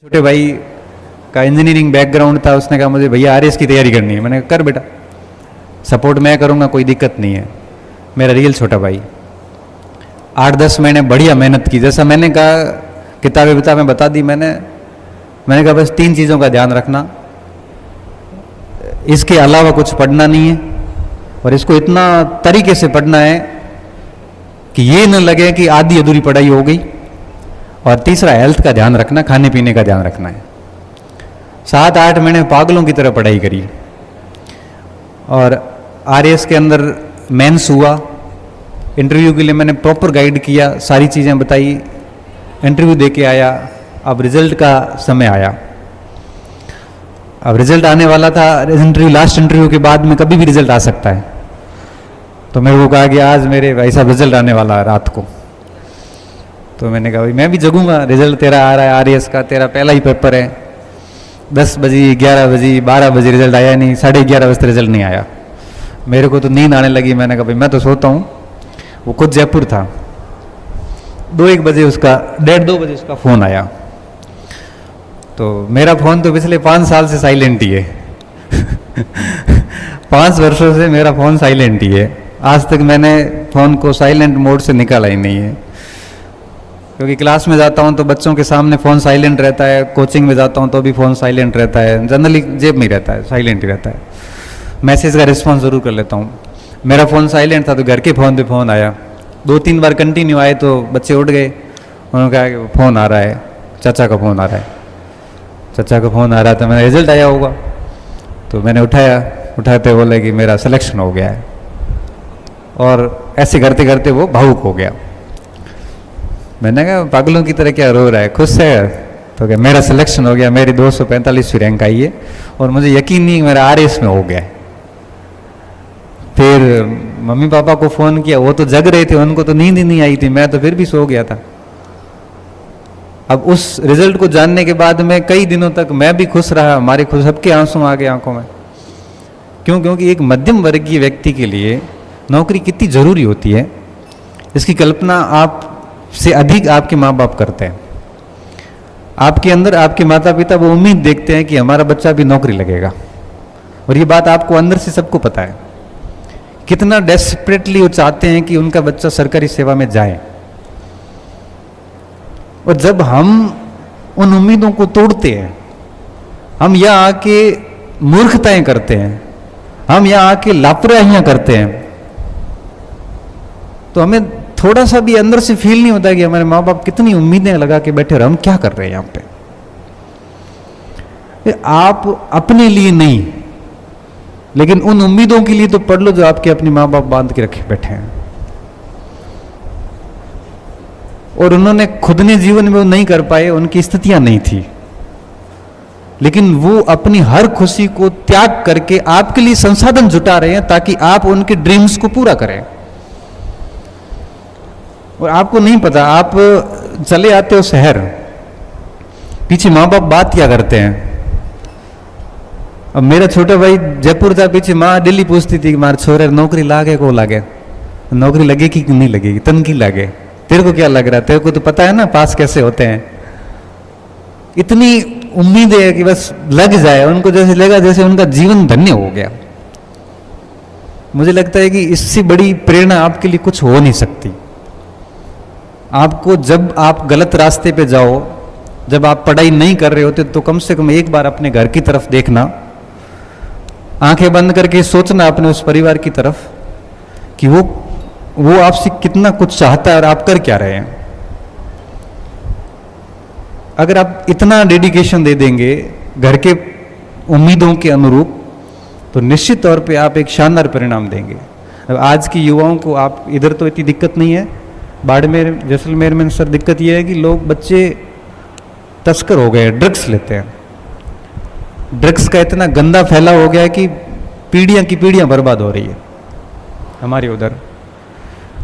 छोटे भाई का इंजीनियरिंग बैकग्राउंड था। उसने कहा मुझे भैया आरएस की तैयारी करनी है। मैंने कहा कर बेटा, सपोर्ट मैं करूँगा, कोई दिक्कत नहीं है। मेरा रियल छोटा भाई 8-10 महीने बढ़िया मेहनत की। जैसा मैंने कहा किताबें बता दी मैंने कहा बस 3 चीज़ों का ध्यान रखना, इसके अलावा कुछ पढ़ना नहीं है और इसको इतना तरीके से पढ़ना है कि ये न लगे कि आधी अधूरी पढ़ाई हो गई। और तीसरा हेल्थ का ध्यान रखना, खाने पीने का ध्यान रखना है। 7-8 महीने पागलों की तरह पढ़ाई करी और आरएस के अंदर मेंस हुआ। इंटरव्यू के लिए मैंने प्रॉपर गाइड किया, सारी चीज़ें बताई, इंटरव्यू दे के आया। अब रिजल्ट का समय आया, अब रिजल्ट आने वाला था। इंटरव्यू, लास्ट इंटरव्यू के बाद में कभी भी रिजल्ट आ सकता है। तो मेरे को कहा कि आज मेरे भाई साहब रिजल्ट आने वाला है रात को। तो मैंने कहा भाई मैं भी जगूंगा, रिजल्ट तेरा आ रहा है आरएस का, तेरा पहला ही पेपर है। 10 बजे, 11 बजे, 12 बजे रिजल्ट आया नहीं, 11:30 बजे रिजल्ट नहीं आया। मेरे को तो नींद आने लगी। मैंने कहा भाई मैं तो सोता हूँ। वो खुद जयपुर था। 2-1 बजे उसका, 1:30-2 बजे उसका फ़ोन आया। तो मेरा फ़ोन तो पिछले 5 साल से साइलेंट ही है 5 वर्षों से मेरा फ़ोन साइलेंट ही है। आज तक मैंने फ़ोन को साइलेंट मोड से निकाला ही नहीं है। क्योंकि क्लास में जाता हूँ तो बच्चों के सामने फ़ोन साइलेंट रहता है, कोचिंग में जाता हूँ तो भी फ़ोन साइलेंट रहता है, जनरली जेब में ही रहता है, साइलेंट ही रहता है। मैसेज का रिस्पॉन्स ज़रूर कर लेता हूँ। मेरा फ़ोन साइलेंट था तो घर के फ़ोन पे फ़ोन आया। 2-3 बार कंटिन्यू आए तो बच्चे उठ गए। उन्होंने कहा कि फ़ोन आ रहा है, चाचा का फ़ोन आ रहा है, चाचा का फ़ोन आ रहा था। मेरा रिजल्ट आया होगा तो मैंने उठाते बोले कि मेरा सिलेक्शन हो गया है। और ऐसे करते करते वो भावुक हो गया। मैंने कहा पागलों की तरह क्या रो रहा है, खुश है? तो क्या मेरा सिलेक्शन हो गया, मेरी 245वीं रैंक आई है और मुझे यकीन नहीं मेरा आरएस में हो गया है। फिर मम्मी पापा को फ़ोन किया, वो तो जग रहे थे, उनको तो नींद ही नहीं आई थी, मैं तो फिर भी सो गया था। अब उस रिजल्ट को जानने के बाद में कई दिनों तक मैं भी खुश रहा, हमारे खुश सबके आंसू आ गए आंखों में। क्यों? क्योंकि एक मध्यम वर्गीय व्यक्ति के लिए नौकरी कितनी ज़रूरी होती है, इसकी कल्पना आप से अधिक आपके माँ बाप करते हैं। आपके अंदर आपके माता पिता वो उम्मीद देखते हैं कि हमारा बच्चा भी नौकरी लगेगा। और ये बात आपको अंदर से सबको पता है। कितना डेस्परेटली वो चाहते हैं कि उनका बच्चा सरकारी सेवा में जाए। और जब हम उन उम्मीदों को तोड़ते हैं, हम यहाँ आके मूर्खताएं करते हैं, हम यहाँ आके लापरवाहियां करते हैं, तो हमें थोड़ा सा भी अंदर से फील नहीं होता कि हमारे माँ बाप कितनी उम्मीदें लगा के बैठे और हम क्या कर रहे हैं यहाँ पे। आप अपने लिए नहीं, लेकिन उन उम्मीदों के लिए तो पढ़ लो जो आपके अपने माँ बाप बांध के रखे बैठे हैं। और उन्होंने खुद ने जीवन में वो नहीं कर पाए, उनकी स्थितियां नहीं थी, लेकिन वो अपनी हर खुशी को त्याग करके आपके लिए संसाधन जुटा रहे हैं ताकि आप उनके ड्रीम्स को पूरा करें। और आपको नहीं पता, आप चले आते हो शहर, पीछे माँ बाप बात क्या करते हैं। अब मेरा छोटा भाई जयपुर था, पीछे माँ दिल्ली पूछती थी कि मारे छोरे नौकरी लागे को लागे, नौकरी लगेगी कि नहीं लगेगी, तनकी लागे, तेरे को क्या लग रहा है, तेरे को तो पता है ना पास कैसे होते हैं। इतनी उम्मीद है कि बस लग जाए, उनको जैसे लगा जैसे उनका जीवन धन्य हो गया। मुझे लगता है कि इससे बड़ी प्रेरणा आपके लिए कुछ हो नहीं सकती। आपको जब आप गलत रास्ते पे जाओ, जब आप पढ़ाई नहीं कर रहे होते, तो कम से कम एक बार अपने घर की तरफ देखना, आंखें बंद करके सोचना अपने उस परिवार की तरफ कि वो आपसे कितना कुछ चाहता है और आप कर क्या रहे हैं। अगर आप इतना डेडिकेशन दे देंगे घर के उम्मीदों के अनुरूप, तो निश्चित तौर पे आप एक शानदार परिणाम देंगे। अब आज की युवाओं को, आप इधर तो इतनी दिक्कत नहीं है, बाड़मेर जैसलमेर में सर दिक्कत यह है कि लोग, बच्चे तस्कर हो गए, ड्रग्स लेते हैं। ड्रग्स का इतना गंदा फैला हो गया है कि पीढ़ियां की पीढ़ियां बर्बाद हो रही है हमारे उधर।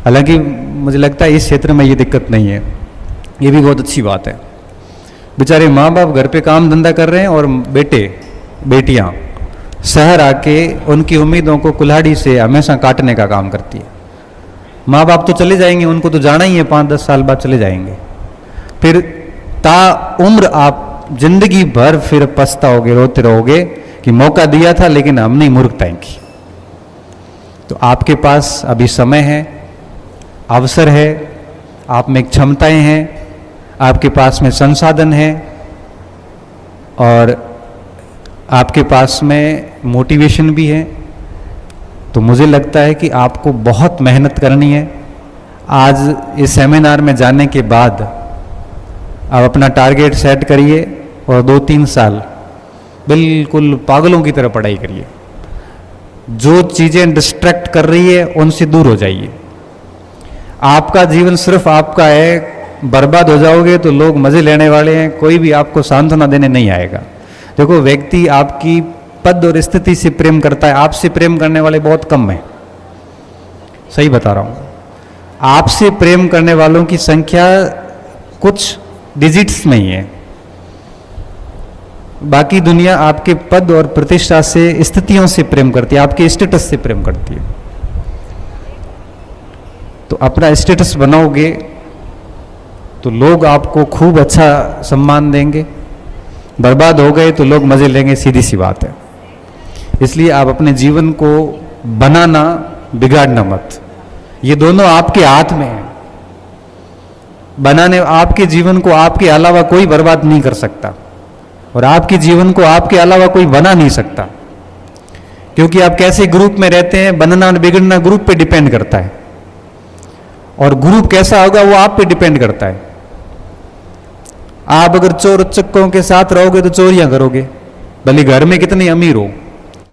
हालांकि मुझे लगता है इस क्षेत्र में ये दिक्कत नहीं है, ये भी बहुत अच्छी बात है। बेचारे माँ बाप घर पे काम धंधा कर रहे हैं और बेटे बेटियां शहर आके उनकी उम्मीदों को कुल्हाड़ी से हमेशा काटने का काम करती है। माँ बाप तो चले जाएंगे, उनको तो जाना ही है, 5-10 साल बाद चले जाएंगे। फिर ता उम्र आप जिंदगी भर फिर पछताओगे, रोते रहोगे कि मौका दिया था लेकिन हमने मूर्खताएं की। तो आपके पास अभी समय है, अवसर है, आप में क्षमताएं हैं, आपके पास में संसाधन है और आपके पास में मोटिवेशन भी है। तो मुझे लगता है कि आपको बहुत मेहनत करनी है। आज इस सेमिनार में जाने के बाद आप अपना टारगेट सेट करिए और 2-3 साल बिल्कुल पागलों की तरह पढ़ाई करिए। जो चीज़ें डिस्ट्रैक्ट कर रही है उनसे दूर हो जाइए। आपका जीवन सिर्फ आपका है, बर्बाद हो जाओगे तो लोग मज़े लेने वाले हैं, कोई भी आपको सांत्वना देने नहीं आएगा। देखो, व्यक्ति आपकी पद और स्थिति से प्रेम करता है, आपसे प्रेम करने वाले बहुत कम हैं। सही बता रहा हूँ, आपसे प्रेम करने वालों की संख्या कुछ डिजिट्स में ही है। बाकी दुनिया आपके पद और प्रतिष्ठा से, स्थितियों से प्रेम करती है, आपके स्टेटस से प्रेम करती है। तो अपना स्टेटस बनाओगे तो लोग आपको खूब अच्छा सम्मान देंगे, बर्बाद हो गए तो लोग मजे लेंगे, सीधी सी बात है। इसलिए आप अपने जीवन को बनाना, बिगाड़ना मत। ये दोनों आपके हाथ में है। बनाने, आपके जीवन को आपके अलावा कोई बर्बाद नहीं कर सकता और आपके जीवन को आपके अलावा कोई बना नहीं सकता। क्योंकि आप कैसे ग्रुप में रहते हैं, बनना और बिगड़ना ग्रुप पे डिपेंड करता है और ग्रुप कैसा होगा वो आप पे डिपेंड करता है। आप अगर चोर उच्चकों के साथ रहोगे तो चोरियां करोगे, भले घर में कितने अमीर हो।